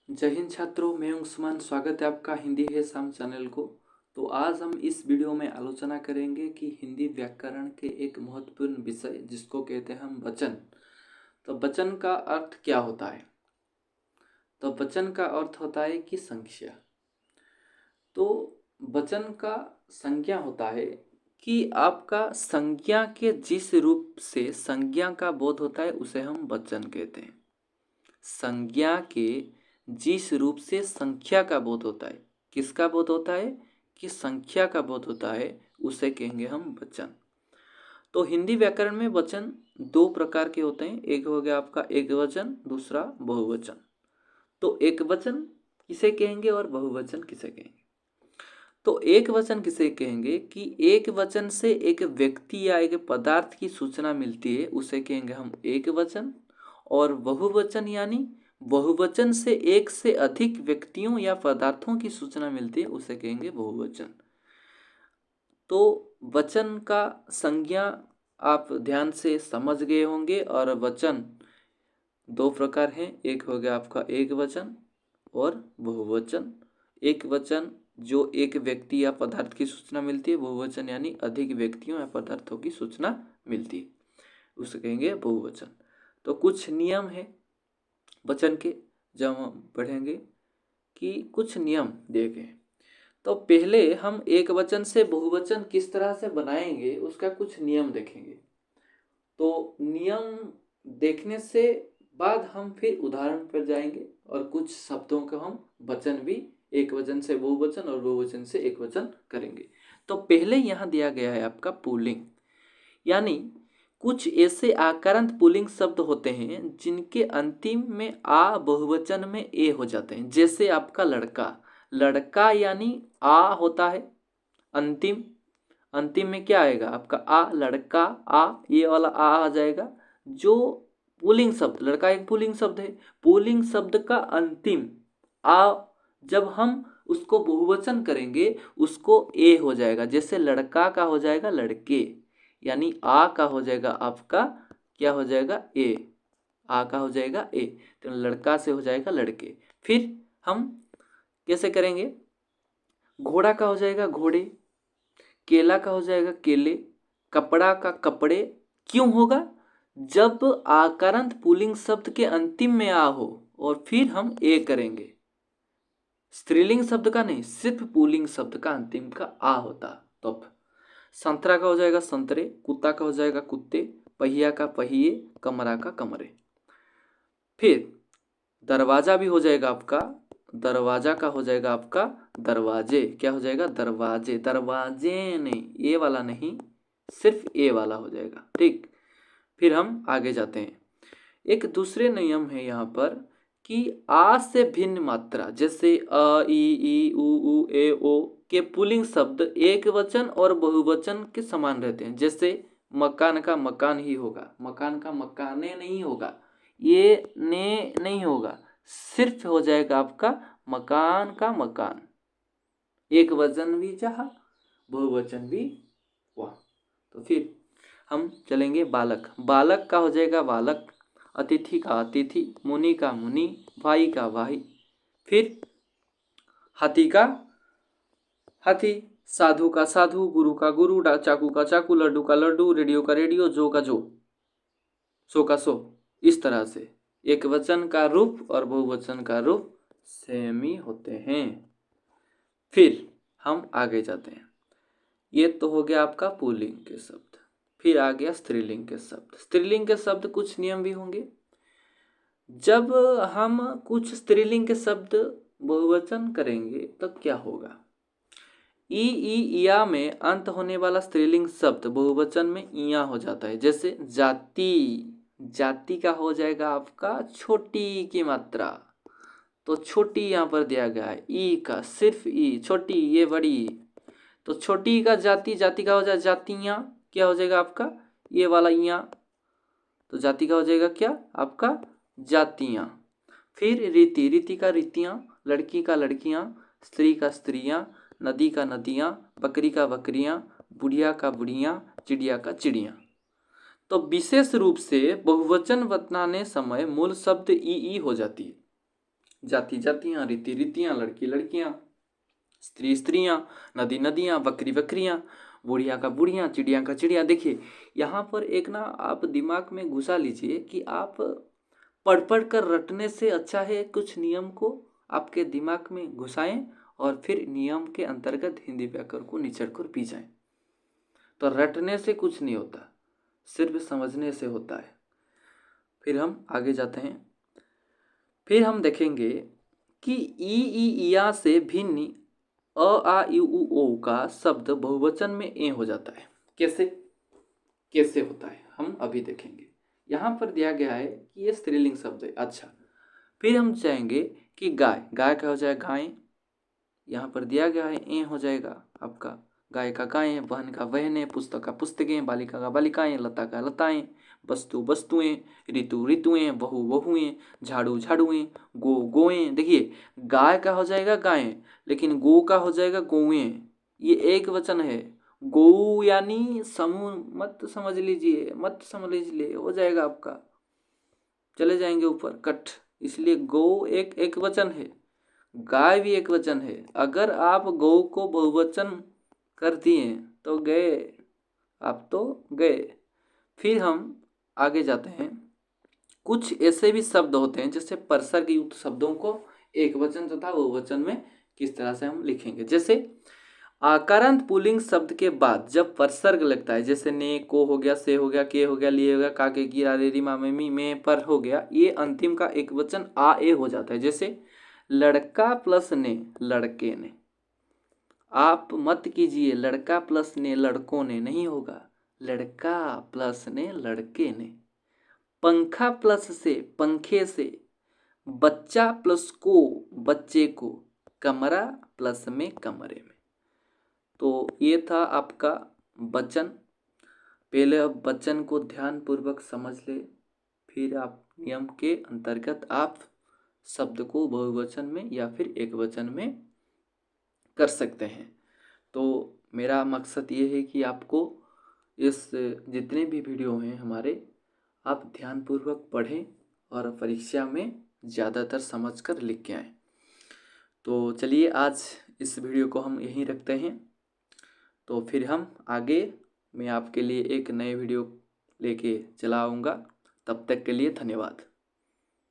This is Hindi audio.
जय हिंद छात्रों, मैं उस्मान। स्वागत है आपका हिंदी है शाम चैनल को। तो आज हम इस वीडियो में आलोचना करेंगे कि हिंदी व्याकरण के एक महत्वपूर्ण विषय जिसको कहते हैं हम वचन। तो वचन का अर्थ क्या होता है? तो वचन का अर्थ होता है कि संख्या। तो वचन का संज्ञा होता है कि आपका संज्ञा के जिस रूप से संज्ञा का बोध होता है उसे हम वचन कहते हैं। संज्ञा के जिस रूप से संख्या का बोध होता है, किसका बोध होता है? कि संख्या का बोध होता है, उसे कहेंगे हम वचन। तो हिंदी व्याकरण में वचन दो प्रकार के होते हैं। एक हो गया आपका एकवचन, दूसरा बहुवचन। तो एकवचन किसे कहेंगे और बहुवचन किसे कहेंगे? तो एक वचन किसे कहेंगे कि एक वचन से एक व्यक्ति या एक पदार्थ की सूचना मिलती है, उसे कहेंगे हम एक वचन। और बहुवचन यानी बहुवचन से एक से अधिक व्यक्तियों या पदार्थों की सूचना मिलती है, उसे कहेंगे बहुवचन। तो वचन का संज्ञा आप ध्यान से समझ गए होंगे। और वचन दो प्रकार हैं, एक हो गया आपका एक वचन और बहुवचन। एक वचन जो एक व्यक्ति या पदार्थ की सूचना मिलती है, बहुवचन यानी अधिक व्यक्तियों या पदार्थों की सूचना मिलती है, उसे कहेंगे बहुवचन। तो कुछ नियम है वचन के, जब हम पढ़ेंगे कि कुछ नियम देखें। तो पहले हम एक वचन से बहुवचन किस तरह से बनाएंगे उसका कुछ नियम देखेंगे। तो नियम देखने से बाद हम फिर उदाहरण पर जाएंगे और कुछ शब्दों को हम वचन भी एक वचन से बहुवचन और बहुवचन से एक वचन करेंगे। तो पहले यहाँ दिया गया है आपका पुल्लिंग, यानी कुछ ऐसे आकारांत पुल्लिंग शब्द होते हैं जिनके अंतिम में आ बहुवचन में ए हो जाते हैं। जैसे आपका लड़का, लड़का यानी आ होता है अंतिम, अंतिम में क्या आएगा आपका आ, लड़का आ, ये वाला आ जाएगा। जो पुल्लिंग शब्द, लड़का एक पुल्लिंग शब्द है, पुल्लिंग शब्द का अंतिम आ जब हम उसको बहुवचन करेंगे उसको ए हो जाएगा। जैसे लड़का का हो जाएगा लड़के, यानी आ का हो जाएगा आपका क्या हो जाएगा ए, आ का हो जाएगा ए। तो लड़का से हो जाएगा लड़के। फिर हम कैसे करेंगे? घोड़ा का हो जाएगा घोड़े, केला का हो जाएगा केले, कपड़ा का कपड़े। क्यों होगा? जब आकारांत पुल्लिंग शब्द के अंतिम में आ हो और फिर हम ए करेंगे। स्त्रीलिंग शब्द का नहीं, सिर्फ पुल्लिंग शब्द का अंतिम का आ होता। तो संतरा का हो जाएगा संतरे, कुत्ता का हो जाएगा कुत्ते, पहिया का पहिए, कमरा का कमरे। फिर दरवाजा भी हो जाएगा आपका, दरवाजा का हो जाएगा आपका दरवाजे। क्या हो जाएगा? दरवाजे, दरवाजे नहीं, ए वाला नहीं, सिर्फ ए वाला हो जाएगा। ठीक, फिर हम आगे जाते हैं। एक दूसरे नियम है यहाँ पर कि आ से भिन्न मात्रा, जैसे अ, ई, उ, ए, ओ के पुल्लिंग शब्द एक वचन और बहुवचन के समान रहते हैं। जैसे मकान का मकान ही होगा, मकान का मकाने नहीं होगा, ये ने नहीं होगा, सिर्फ हो जाएगा आपका मकान का मकान। एक वचन भी चाहा, बहुवचन भी हुआ। तो फिर हम चलेंगे बालक, बालक का हो जाएगा बालक, अतिथि का अतिथि, मुनि का मुनि, भाई का भाई। फिर हाथी का हाथी, साधु का साधु, गुरु का गुरु, चाकू का चाकू, लड्डू का लड्डू, रेडियो का रेडियो, जो का जो, सो का सो। इस तरह से एक वचन का रूप और बहुवचन का रूप सेम ही होते हैं। फिर हम आगे जाते हैं। ये तो हो गया आपका पुल्लिंग के शब्द। फिर आ गया स्त्रीलिंग के शब्द। स्त्रीलिंग के शब्द कुछ नियम भी होंगे। जब हम कुछ स्त्रीलिंग के शब्द बहुवचन करेंगे तो क्या होगा? ई या में अंत होने वाला स्त्रीलिंग शब्द बहुवचन में इया हो जाता है। जैसे जाति, जाति का हो जाएगा आपका छोटी की मात्रा, तो छोटी यहाँ पर दिया गया है। ई का सिर्फ ई, छोटी ये बड़ी, तो छोटी का जाति, जाति का हो जाए जातियाँ, क्या हो जाएगा आपका ये वाला इया, तो जाति का हो जाएगा क्या आपका जातियाँ। फिर रीति, रीति का रीतियाँ, लड़की का लड़कियाँ, स्त्री का स्त्रियाँ, नदी का नदियाँ, बकरी का बकरियाँ, बुढ़िया का बुढ़ियाँ, चिड़िया का चिड़ियाँ। तो विशेष रूप से बहुवचन बनाने समय मूल शब्द ई हो जाती है। जाति जातियाँ, रीति रीतियाँ, लड़की लड़कियाँ, स्त्री स्त्रियाँ, नदी नदियाँ, बकरी बकरियाँ, बुढ़िया का बुढ़िया, चिड़िया का चिड़िया। देखिए यहाँ पर एक ना आप दिमाग में घुसा लीजिए कि आप पढ़ पढ़ कर रटने से अच्छा है कुछ नियम को आपके दिमाग में घुसाएं और फिर नियम के अंतर्गत हिंदी व्याकरण को निचड़ कर पी जाएं। तो रटने से कुछ नहीं होता, सिर्फ समझने से होता है। फिर हम आगे जाते हैं। फिर हम देखेंगे कि ई या से भिन्न अ आ यू उ ओ का शब्द बहुवचन में ए हो जाता है। कैसे कैसे होता है हम अभी देखेंगे। यहाँ पर दिया गया है कि ये स्त्रीलिंग शब्द है। अच्छा, फिर हम चाहेंगे कि गाय, गाय का हो जाए गाय, यहाँ पर दिया गया है ए हो जाएगा आपका। गाय का गायें, बहन का बहनें, पुस्तक का पुस्तकें, बालिका का बालिकाएं, लता का लताएं, वस्तु वस्तुएं, ऋतु ऋतुएं, बहु बहुएं, झाड़ू झाड़ुएं, गो गोएं। देखिए गाय का हो जाएगा गायें, लेकिन गो का हो जाएगा गौएं। ये एक वचन है। गौ यानी समूह मत समझ लीजिए, मत समझ लीजिए, हो जाएगा आपका, चले जाएंगे ऊपर कट। इसलिए गौ एक वचन है, गाय भी एक वचन है। अगर आप गौ को बहुवचन कर दिए तो गए, आप तो गए। फिर हम आगे जाते हैं। कुछ ऐसे भी शब्द होते हैं जैसे परसर्ग युक्त शब्दों को एक वचन तथा बहुवचन में किस तरह से हम लिखेंगे। जैसे आकारांत पुल्लिंग शब्द के बाद जब परसर्ग लगता है, जैसे ने, को हो गया, से हो गया, के हो गया, लिए हो गया, काके की, रे, मामे, मी, में, पर हो गया, ये अंतिम का एक वचन आ ए हो जाता है। जैसे लड़का प्लस ने, लड़के ने। आप मत कीजिए लड़का प्लस ने लड़कों ने, नहीं होगा, लड़का प्लस ने लड़के ने। पंखा प्लस से पंखे से, बच्चा प्लस को बच्चे को, कमरा प्लस में कमरे में। तो ये था आपका वचन। पहले अब वचन को ध्यानपूर्वक समझ ले, फिर आप नियम के अंतर्गत आप शब्द को बहुवचन में या फिर एक वचन में कर सकते हैं। तो मेरा मकसद ये है कि आपको इस जितने भी वीडियो हैं हमारे, आप ध्यानपूर्वक पढ़ें और परीक्षा में ज़्यादातर समझकर लिख के आएँ। तो चलिए आज इस वीडियो को हम यहीं रखते हैं। तो फिर हम आगे मैं आपके लिए एक नए वीडियो लेके चला आऊँगा। तब तक के लिए धन्यवाद।